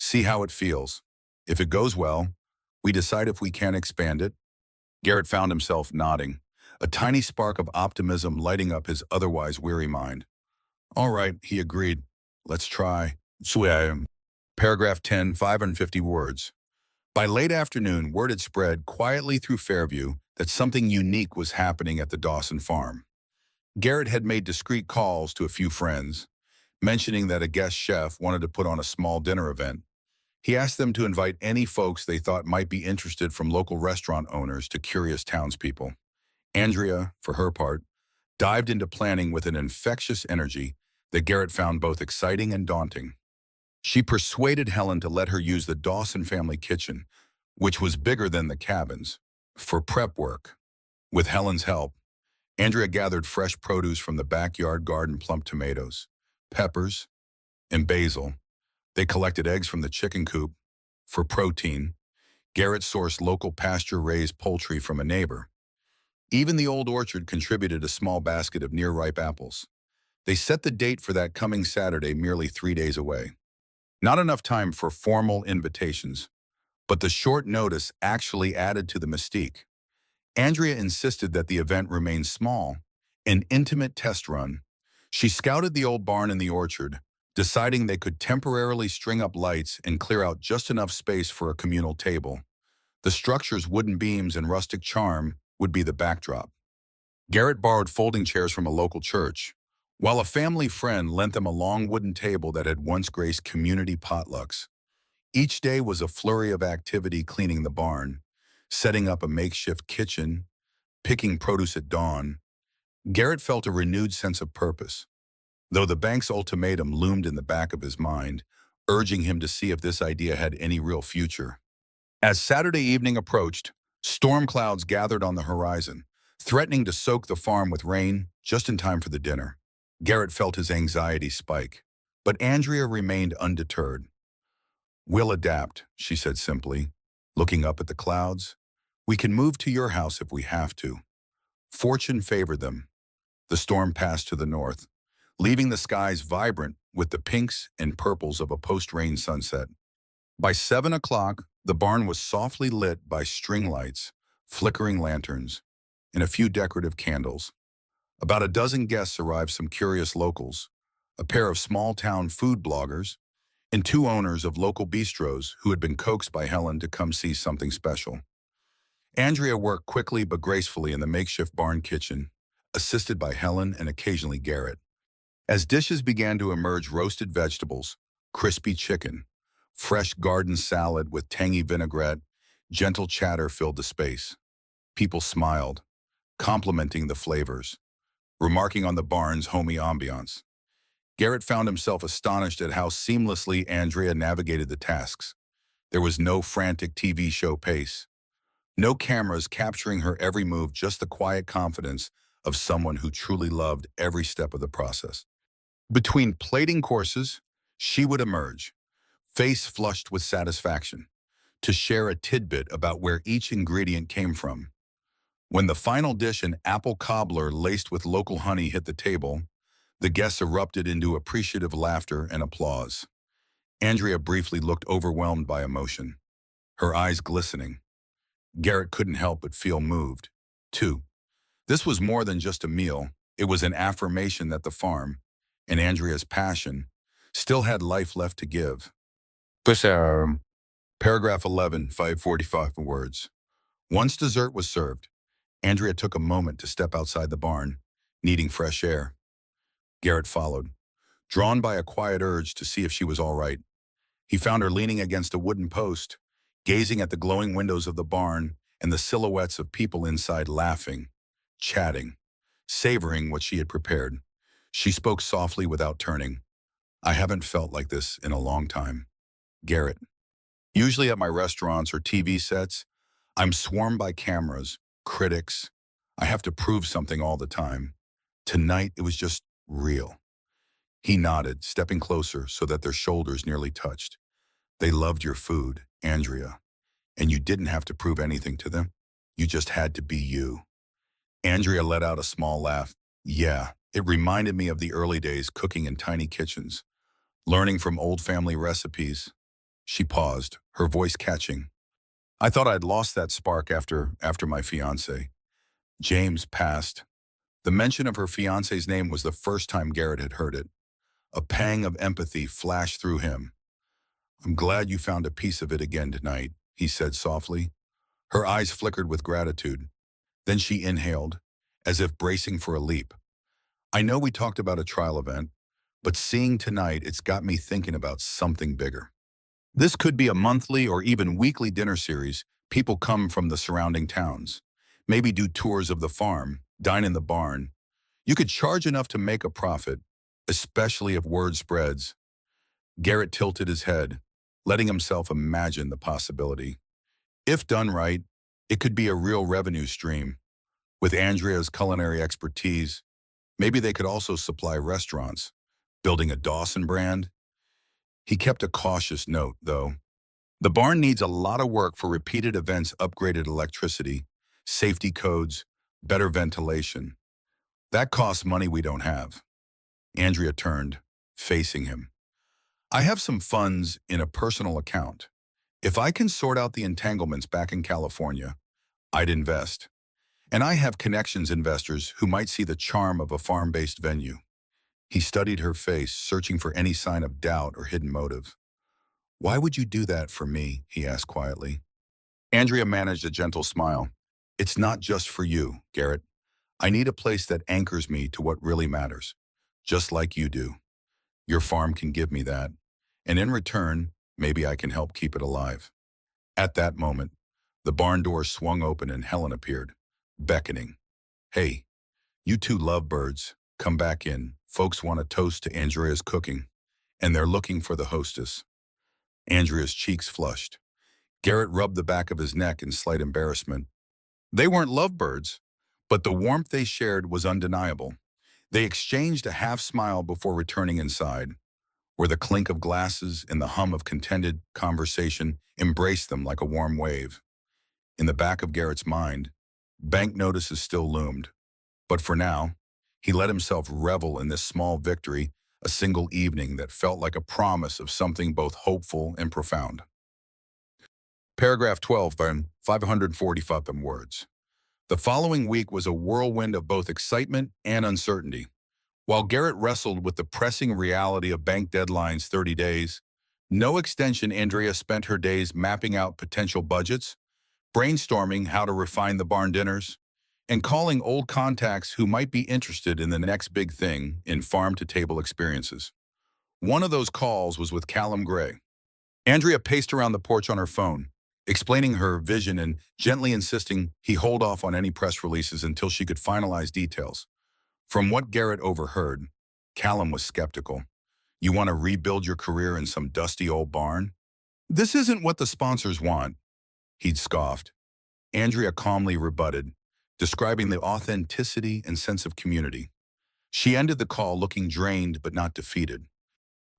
See how it feels. If it goes well, we decide if we can expand it. Garrett found himself nodding, a tiny spark of optimism lighting up his otherwise weary mind. All right, he agreed. Let's try. Paragraph 10, 550 words. By late afternoon, word had spread quietly through Fairview that something unique was happening at the Dawson farm. Garrett had made discreet calls to a few friends, mentioning that a guest chef wanted to put on a small dinner event. He asked them to invite any folks they thought might be interested, from local restaurant owners to curious townspeople. Andrea, for her part, dived into planning with an infectious energy that Garrett found both exciting and daunting. She persuaded Helen to let her use the Dawson family kitchen, which was bigger than the cabins, for prep work. With Helen's help, Andrea gathered fresh produce from the backyard garden, plump tomatoes, peppers, and basil. They collected eggs from the chicken coop for protein. Garrett sourced local pasture-raised poultry from a neighbor. Even the old orchard contributed a small basket of near-ripe apples. They set the date for that coming Saturday, merely 3 days away. Not enough time for formal invitations, but the short notice actually added to the mystique. Andrea insisted that the event remain small, an intimate test run. She scouted the old barn in the orchard, deciding they could temporarily string up lights and clear out just enough space for a communal table. The structure's wooden beams and rustic charm would be the backdrop. Garrett borrowed folding chairs from a local church, while a family friend lent them a long wooden table that had once graced community potlucks. Each day was a flurry of activity: cleaning the barn, setting up a makeshift kitchen, picking produce at dawn. Garrett felt a renewed sense of purpose, though the bank's ultimatum loomed in the back of his mind, urging him to see if this idea had any real future. As Saturday evening approached, storm clouds gathered on the horizon, threatening to soak the farm with rain just in time for the dinner. Garrett felt his anxiety spike, but Andrea remained undeterred. "We'll adapt," she said simply, looking up at the clouds. "We can move to your house if we have to." Fortune favored them. The storm passed to the north, leaving the skies vibrant with the pinks and purples of a post-rain sunset. By 7 o'clock, the barn was softly lit by string lights, flickering lanterns, and a few decorative candles. About a dozen guests arrived, some curious locals, a pair of small-town food bloggers, and 2 owners of local bistros who had been coaxed by Helen to come see something special. Andrea worked quickly but gracefully in the makeshift barn kitchen, assisted by Helen and occasionally Garrett. As dishes began to emerge, roasted vegetables, crispy chicken, fresh garden salad with tangy vinaigrette, gentle chatter filled the space. People smiled, complimenting the flavors, remarking on the barn's homey ambiance. Garrett found himself astonished at how seamlessly Andrea navigated the tasks. There was no frantic TV show pace, no cameras capturing her every move, just the quiet confidence of someone who truly loved every step of the process. Between plating courses, she would emerge, face flushed with satisfaction, to share a tidbit about where each ingredient came from. When the final dish, an apple cobbler laced with local honey, hit the table, the guests erupted into appreciative laughter and applause. Andrea briefly looked overwhelmed by emotion, her eyes glistening. Garrett couldn't help but feel moved, too. This was more than just a meal. It was an affirmation that the farm, and Andrea's passion, still had life left to give. Paragraph 11, 545 words. Once dessert was served, Andrea took a moment to step outside the barn, needing fresh air. Garrett followed, drawn by a quiet urge to see if she was all right. He found her leaning against a wooden post, gazing at the glowing windows of the barn and the silhouettes of people inside, laughing, chatting, savoring what she had prepared. She spoke softly without turning. "I haven't felt like this in a long time, Garrett. Usually at my restaurants or TV sets, I'm swarmed by cameras, critics. I have to prove something all the time. Tonight, it was just real." He nodded, stepping closer so that their shoulders nearly touched. "They loved your food, Andrea, and you didn't have to prove anything to them. You just had to be you." Andrea let out a small laugh. "Yeah, it reminded me of the early days cooking in tiny kitchens, learning from old family recipes." She paused, her voice catching. "I thought I'd lost that spark after my fiancé. James passed." The mention of her fiancé's name was the first time Garrett had heard it. A pang of empathy flashed through him. "I'm glad you found a piece of it again tonight," he said softly. Her eyes flickered with gratitude. Then she inhaled, as if bracing for a leap. "I know we talked about a trial event, but seeing tonight, it's got me thinking about something bigger. This could be a monthly or even weekly dinner series. People come from the surrounding towns. Maybe do tours of the farm, dine in the barn. You could charge enough to make a profit, especially if word spreads." Garrett tilted his head, letting himself imagine the possibility. If done right, it could be a real revenue stream. With Andrea's culinary expertise, maybe they could also supply restaurants, building a Dawson brand. He kept a cautious note, though. The barn needs a lot of work for repeated events, upgraded electricity, safety codes, better ventilation. That costs money we don't have. Andrea turned, facing him. "I have some funds in a personal account. If I can sort out the entanglements back in California, I'd invest. And I have connections investors who might see the charm of a farm-based venue." He studied her face, searching for any sign of doubt or hidden motive. "Why would you do that for me?" he asked quietly. Andrea managed a gentle smile. "It's not just for you, Garrett. I need a place that anchors me to what really matters, just like you do. Your farm can give me that. And in return, maybe I can help keep it alive." At that moment, the barn door swung open and Helen appeared, beckoning. "Hey, you two lovebirds, come back in. Folks want to toast to Andrea's cooking, and they're looking for the hostess." Andrea's cheeks flushed. Garrett rubbed the back of his neck in slight embarrassment. They weren't lovebirds, but the warmth they shared was undeniable. They exchanged a half smile before returning inside, where the clink of glasses and the hum of contented conversation embraced them like a warm wave. In the back of Garrett's mind, bank notices still loomed. But for now, he let himself revel in this small victory, a single evening that felt like a promise of something both hopeful and profound. Paragraph 12, 545 words. The following week was a whirlwind of both excitement and uncertainty. While Garrett wrestled with the pressing reality of bank deadlines 30 days, no extension, Andrea spent her days mapping out potential budgets, brainstorming how to refine the barn dinners, and calling old contacts who might be interested in the next big thing in farm-to-table experiences. One of those calls was with Callum Gray. Andrea paced around the porch on her phone, explaining her vision and gently insisting he hold off on any press releases until she could finalize details. From what Garrett overheard, Callum was skeptical. "You want to rebuild your career in some dusty old barn? This isn't what the sponsors want," he'd scoffed. Andrea calmly rebutted, describing the authenticity and sense of community. She ended the call looking drained but not defeated.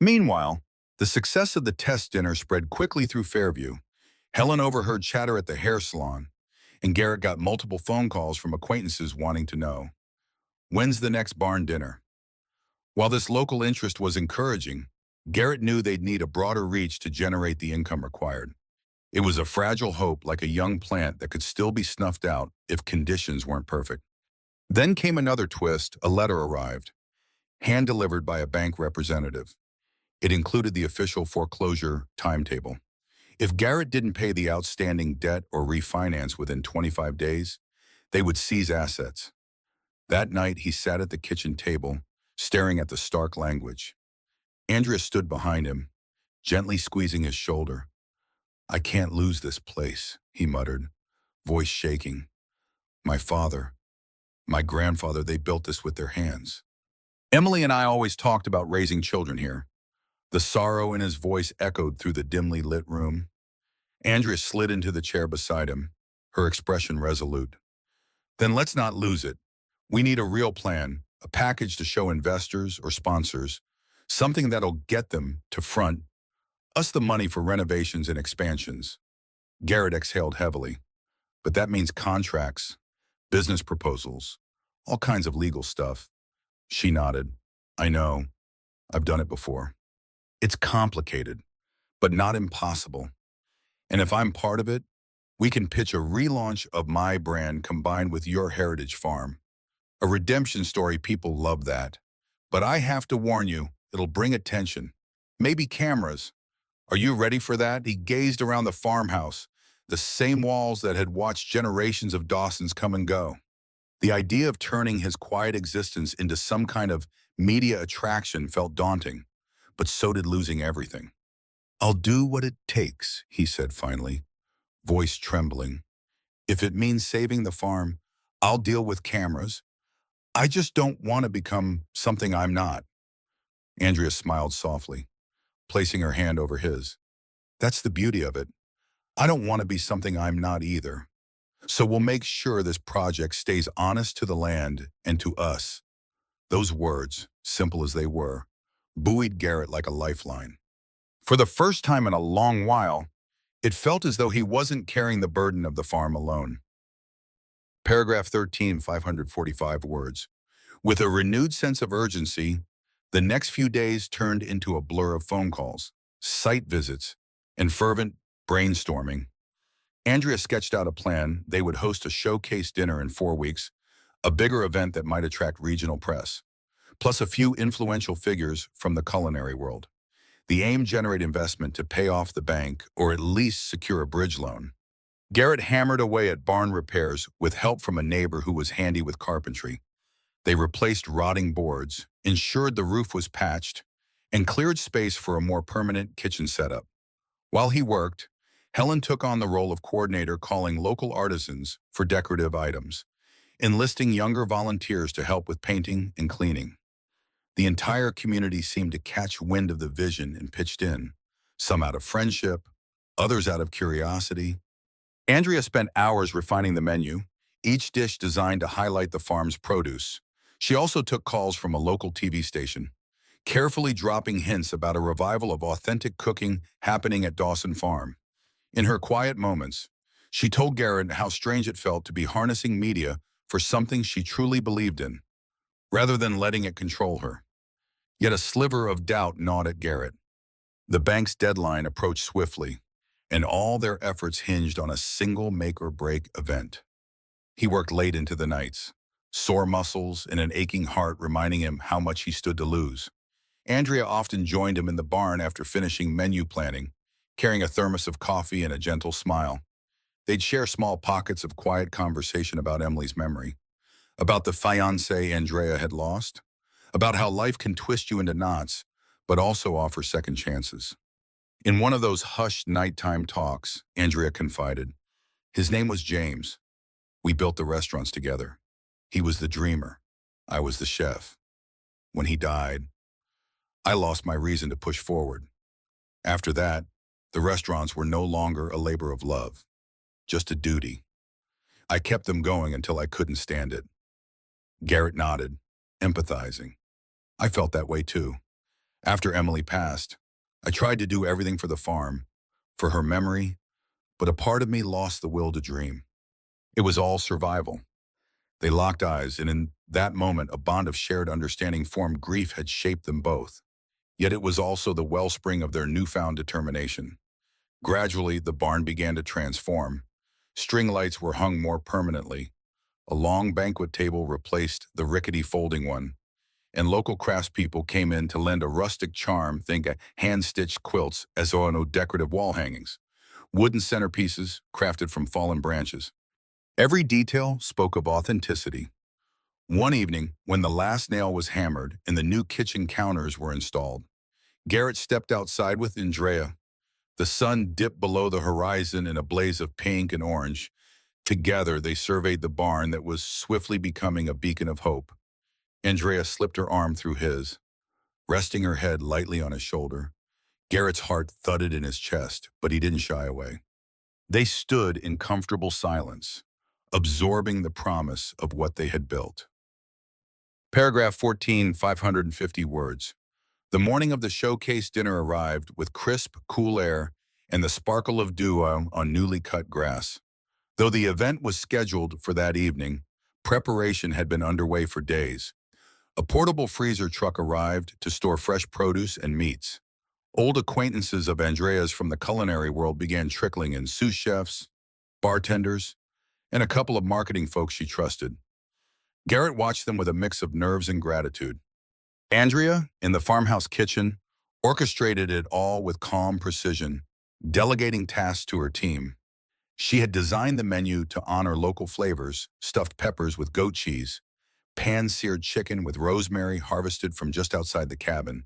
Meanwhile, the success of the test dinner spread quickly through Fairview. Helen overheard chatter at the hair salon, and Garrett got multiple phone calls from acquaintances wanting to know, "When's the next barn dinner?" While this local interest was encouraging, Garrett knew they'd need a broader reach to generate the income required. It was a fragile hope, like a young plant that could still be snuffed out if conditions weren't perfect. Then came another twist. A letter arrived, hand-delivered by a bank representative. It included the official foreclosure timetable. If Garrett didn't pay the outstanding debt or refinance within 25 days, they would seize assets. That night, he sat at the kitchen table, staring at the stark language. Andrea stood behind him, gently squeezing his shoulder. "I can't lose this place," he muttered, voice shaking. "My father, my grandfather, they built this with their hands. Emily and I always talked about raising children here." The sorrow in his voice echoed through the dimly lit room. Andrea slid into the chair beside him, her expression resolute. "Then let's not lose it. We need a real plan, a package to show investors or sponsors, something that'll get them to front us the money for renovations and expansions." Garrett exhaled heavily. "But that means contracts, business proposals, all kinds of legal stuff." She nodded. "I know. I've done it before. It's complicated, but not impossible. And if I'm part of it, we can pitch a relaunch of my brand combined with your heritage farm. A redemption story, people love that. But I have to warn you, It'll bring attention. Maybe cameras. Are you ready for that? He gazed around the farmhouse, the same walls that had watched generations of Dawsons come and go. The idea of turning his quiet existence into some kind of media attraction felt daunting, but so did losing everything. "I'll do what it takes," he said finally, voice trembling. "If it means saving the farm, I'll deal with cameras. I just don't want to become something I'm not." Andrea smiled softly, placing her hand over his. "That's the beauty of it. I don't want to be something I'm not either. So we'll make sure this project stays honest to the land and to us." Those words, simple as they were, buoyed Garrett like a lifeline. For the first time in a long while, it felt as though he wasn't carrying the burden of the farm alone. Paragraph 13, 545 words. With a renewed sense of urgency, the next few days turned into a blur of phone calls, site visits, and fervent brainstorming. Andrea sketched out a plan. They would host a showcase dinner in 4 weeks, a bigger event that might attract regional press, plus a few influential figures from the culinary world. The aim: generate investment to pay off the bank or at least secure a bridge loan. Garrett hammered away at barn repairs with help from a neighbor who was handy with carpentry. They replaced rotting boards, ensured the roof was patched, and cleared space for a more permanent kitchen setup. While he worked, Helen took on the role of coordinator, calling local artisans for decorative items, enlisting younger volunteers to help with painting and cleaning. The entire community seemed to catch wind of the vision and pitched in, some out of friendship, others out of curiosity. Andrea spent hours refining the menu, each dish designed to highlight the farm's produce. She also took calls from a local TV station, carefully dropping hints about a revival of authentic cooking happening at Dawson Farm. In her quiet moments, she told Garrett how strange it felt to be harnessing media for something she truly believed in, rather than letting it control her. Yet a sliver of doubt gnawed at Garrett. The bank's deadline approached swiftly, and all their efforts hinged on a single make-or-break event. He worked late into the nights, sore muscles and an aching heart reminding him how much he stood to lose. Andrea often joined him in the barn after finishing menu planning, carrying a thermos of coffee and a gentle smile. They'd share small pockets of quiet conversation about Emily's memory, about the fiancé Andrea had lost, about how life can twist you into knots, but also offer second chances. In one of those hushed nighttime talks, Andrea confided, "His name was James. We built the restaurants together. He was the dreamer. I was the chef. When he died, I lost my reason to push forward. After that, the restaurants were no longer a labor of love, just a duty. I kept them going until I couldn't stand it." Garrett nodded, empathizing. "I felt that way too. After Emily passed, I tried to do everything for the farm, for her memory, but a part of me lost the will to dream. It was all survival." They locked eyes, and in that moment, a bond of shared understanding formed. Grief had shaped them both, yet it was also the wellspring of their newfound determination. Gradually, the barn began to transform. String lights were hung more permanently. A long banquet table replaced the rickety folding one, and local craftspeople came in to lend a rustic charm, think hand-stitched quilts as on decorative wall hangings, wooden centerpieces crafted from fallen branches. Every detail spoke of authenticity. One evening, when the last nail was hammered and the new kitchen counters were installed, Garrett stepped outside with Andrea. The sun dipped below the horizon in a blaze of pink and orange. Together, they surveyed the barn that was swiftly becoming a beacon of hope. Andrea slipped her arm through his, resting her head lightly on his shoulder. Garrett's heart thudded in his chest, but he didn't shy away. They stood in comfortable silence, absorbing the promise of what they had built. Paragraph 14, 550 words. The morning of the showcase dinner arrived with crisp, cool air and the sparkle of dew on newly cut grass. Though the event was scheduled for that evening, preparation had been underway for days. A portable freezer truck arrived to store fresh produce and meats. Old acquaintances of Andrea's from the culinary world began trickling in: sous chefs, bartenders, and a couple of marketing folks she trusted. Garrett watched them with a mix of nerves and gratitude. Andrea, in the farmhouse kitchen, orchestrated it all with calm precision, delegating tasks to her team. She had designed the menu to honor local flavors, stuffed peppers with goat cheese, pan-seared chicken with rosemary harvested from just outside the cabin,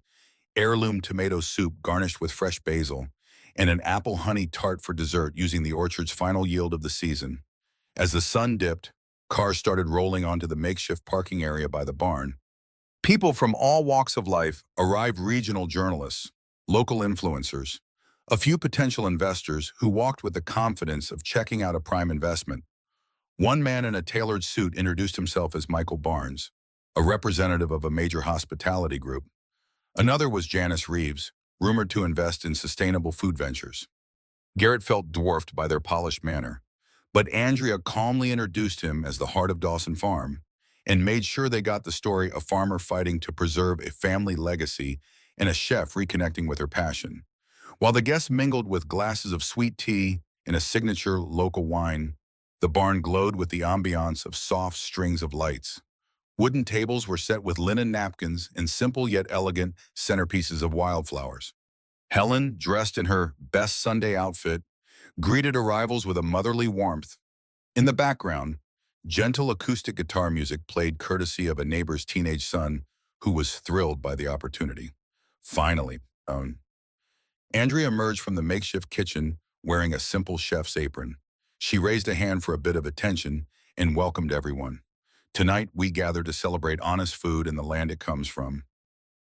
heirloom tomato soup garnished with fresh basil, and an apple honey tart for dessert using the orchard's final yield of the season. As the sun dipped, cars started rolling onto the makeshift parking area by the barn. People from all walks of life arrived: regional journalists, local influencers, a few potential investors who walked with the confidence of checking out a prime investment. One man in a tailored suit introduced himself as Michael Barnes, a representative of a major hospitality group. Another was Janice Reeves, rumored to invest in sustainable food ventures. Garrett felt dwarfed by their polished manner, but Andrea calmly introduced him as the heart of Dawson Farm and made sure they got the story: a farmer fighting to preserve a family legacy and a chef reconnecting with her passion. While the guests mingled with glasses of sweet tea and a signature local wine, the barn glowed with the ambiance of soft strings of lights. Wooden tables were set with linen napkins and simple yet elegant centerpieces of wildflowers. Helen, dressed in her best Sunday outfit, greeted arrivals with a motherly warmth. In the background, gentle acoustic guitar music played courtesy of a neighbor's teenage son who was thrilled by the opportunity. Finally, Andrea emerged from the makeshift kitchen wearing a simple chef's apron. She raised a hand for a bit of attention and welcomed everyone. Tonight, we gather to celebrate honest food and the land it comes from.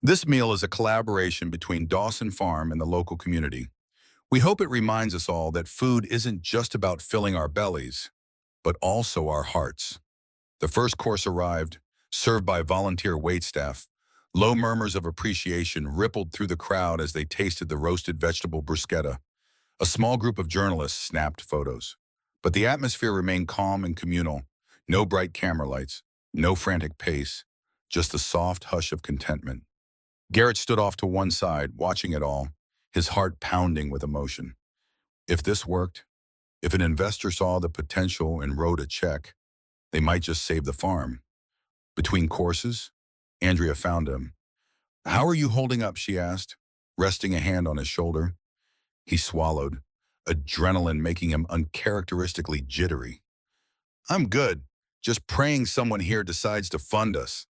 This meal is a collaboration between Dawson Farm and the local community. We hope it reminds us all that food isn't just about filling our bellies, but also our hearts. The first course arrived, served by volunteer waitstaff. Low murmurs of appreciation rippled through the crowd as they tasted the roasted vegetable bruschetta. A small group of journalists snapped photos. But the atmosphere remained calm and communal. No bright camera lights, no frantic pace, just the soft hush of contentment. Garrett stood off to one side, watching it all, his heart pounding with emotion. If this worked, if an investor saw the potential and wrote a check, they might just save the farm. Between courses, Andrea found him. "How are you holding up?" she asked, resting a hand on his shoulder. He swallowed, adrenaline making him uncharacteristically jittery. "I'm good, just praying someone here decides to fund us."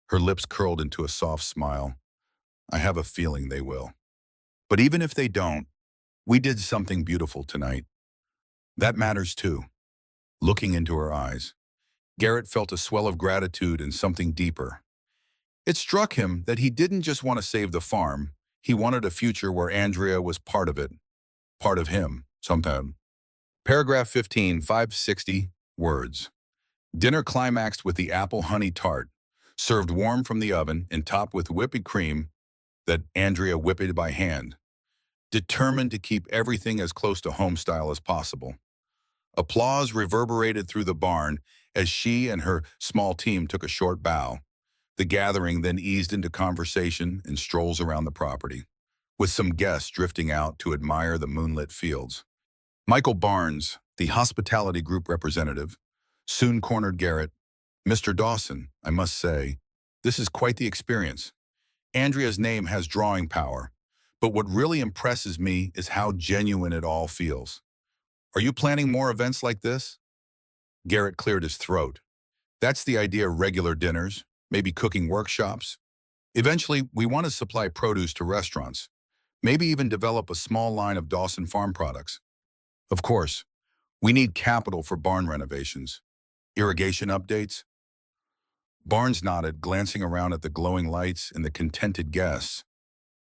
Her lips curled into a soft smile. "I have a feeling they will. But even if they don't, we did something beautiful tonight. That matters too." Looking into her eyes, Garrett felt a swell of gratitude and something deeper. It struck him that he didn't just want to save the farm, he wanted a future where Andrea was part of it, part of him, sometime. Paragraph 15, 560 words. Dinner climaxed with the apple honey tart, served warm from the oven and topped with whipped cream that Andrea whipped by hand, determined to keep everything as close to home style as possible. Applause reverberated through the barn as she and her small team took a short bow. The gathering then eased into conversation and strolls around the property, with some guests drifting out to admire the moonlit fields. Michael Barnes, the hospitality group representative, soon cornered Garrett. "Mr. Dawson, I must say, this is quite the experience. Andrea's name has drawing power, but what really impresses me is how genuine it all feels. Are you planning more events like this?" Garrett cleared his throat. "That's the idea: regular dinners, maybe cooking workshops. Eventually, we want to supply produce to restaurants, maybe even develop a small line of Dawson Farm products. Of course, we need capital for barn renovations. Irrigation updates." Barnes nodded, glancing around at the glowing lights and the contented guests.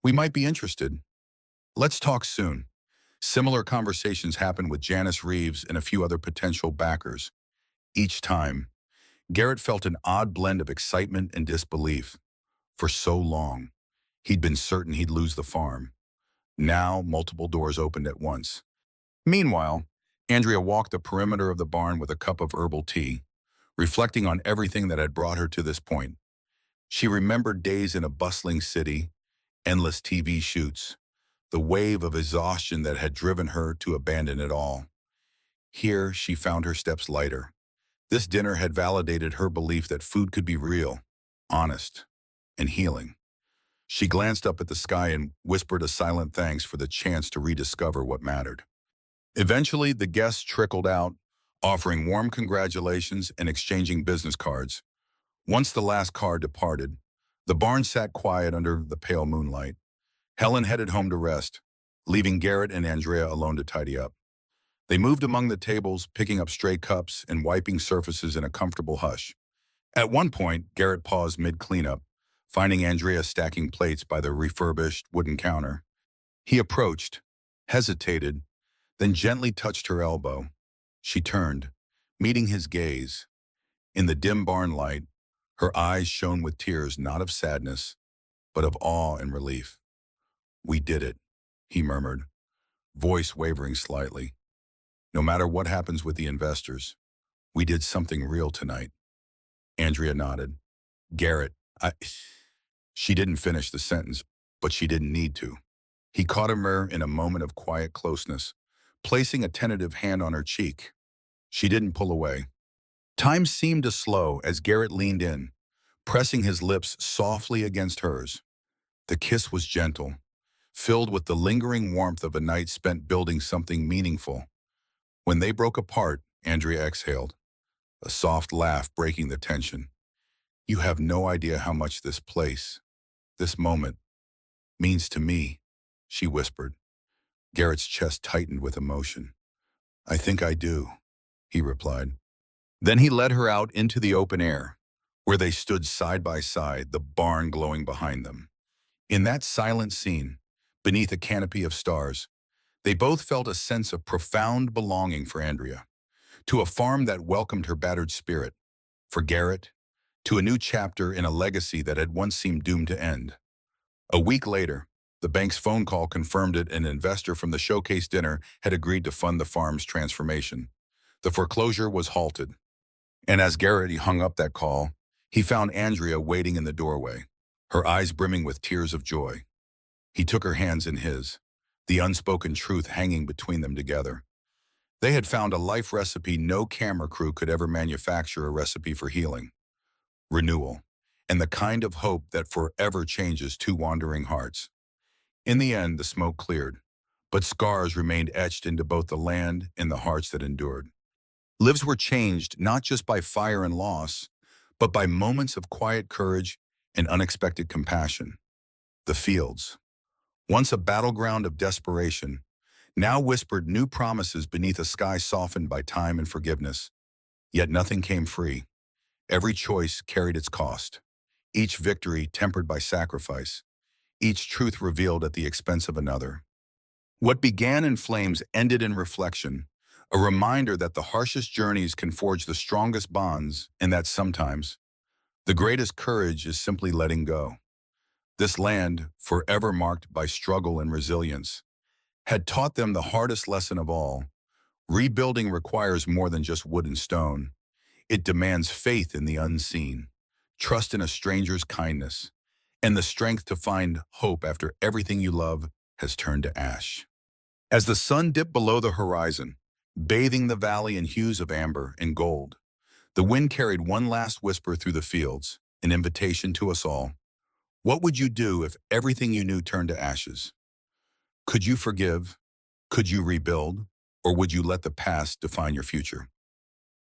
"We might be interested. Let's talk soon." Similar conversations happened with Janice Reeves and a few other potential backers. Each time, Garrett felt an odd blend of excitement and disbelief. For so long, he'd been certain he'd lose the farm. Now, multiple doors opened at once. Meanwhile, Andrea walked the perimeter of the barn with a cup of herbal tea, reflecting on everything that had brought her to this point. She remembered days in a bustling city, endless TV shoots, the wave of exhaustion that had driven her to abandon it all. Here, she found her steps lighter. This dinner had validated her belief that food could be real, honest, and healing. She glanced up at the sky and whispered a silent thanks for the chance to rediscover what mattered. Eventually, the guests trickled out, offering warm congratulations and exchanging business cards. Once the last car departed, the barn sat quiet under the pale moonlight. Helen headed home to rest, leaving Garrett and Andrea alone to tidy up. They moved among the tables, picking up stray cups and wiping surfaces in a comfortable hush. At one point, Garrett paused mid-cleanup, finding Andrea stacking plates by the refurbished wooden counter. He approached, hesitated, then gently touched her elbow. She turned, meeting his gaze. In the dim barn light, her eyes shone with tears not of sadness, but of awe and relief. "We did it," he murmured, voice wavering slightly. "No matter what happens with the investors, we did something real tonight." Andrea nodded. "Garrett, I..." She didn't finish the sentence, but she didn't need to. He caught her in a moment of quiet closeness, placing a tentative hand on her cheek. She didn't pull away. Time seemed to slow as Garrett leaned in, pressing his lips softly against hers. The kiss was gentle, filled with the lingering warmth of a night spent building something meaningful. When they broke apart, Andrea exhaled, a soft laugh breaking the tension. "You have no idea how much this place, this moment, means to me," she whispered. Garrett's chest tightened with emotion. "I think I do," he replied. Then he led her out into the open air, where they stood side by side, the barn glowing behind them. In that silent scene, beneath a canopy of stars, they both felt a sense of profound belonging for Andrea, to a farm that welcomed her battered spirit, for Garrett, to a new chapter in a legacy that had once seemed doomed to end. A week later, the bank's phone call confirmed it. An investor from the showcase dinner had agreed to fund the farm's transformation. The foreclosure was halted. And as Garrett hung up that call, he found Andrea waiting in the doorway, her eyes brimming with tears of joy. He took her hands in his, the unspoken truth hanging between them together. They had found a life recipe no camera crew could ever manufacture, a recipe for healing, renewal, and the kind of hope that forever changes two wandering hearts. In the end, the smoke cleared, but scars remained etched into both the land and the hearts that endured. Lives were changed not just by fire and loss, but by moments of quiet courage and unexpected compassion. The fields, once a battleground of desperation, now whispered new promises beneath a sky softened by time and forgiveness. Yet nothing came free. Every choice carried its cost, each victory tempered by sacrifice, each truth revealed at the expense of another. What began in flames ended in reflection, a reminder that the harshest journeys can forge the strongest bonds, and that sometimes the greatest courage is simply letting go. This land, forever marked by struggle and resilience, had taught them the hardest lesson of all. Rebuilding requires more than just wood and stone. It demands faith in the unseen, trust in a stranger's kindness, and the strength to find hope after everything you love has turned to ash. As the sun dipped below the horizon, bathing the valley in hues of amber and gold, the wind carried one last whisper through the fields, an invitation to us all. What would you do if everything you knew turned to ashes? Could you forgive? Could you rebuild? Or would you let the past define your future?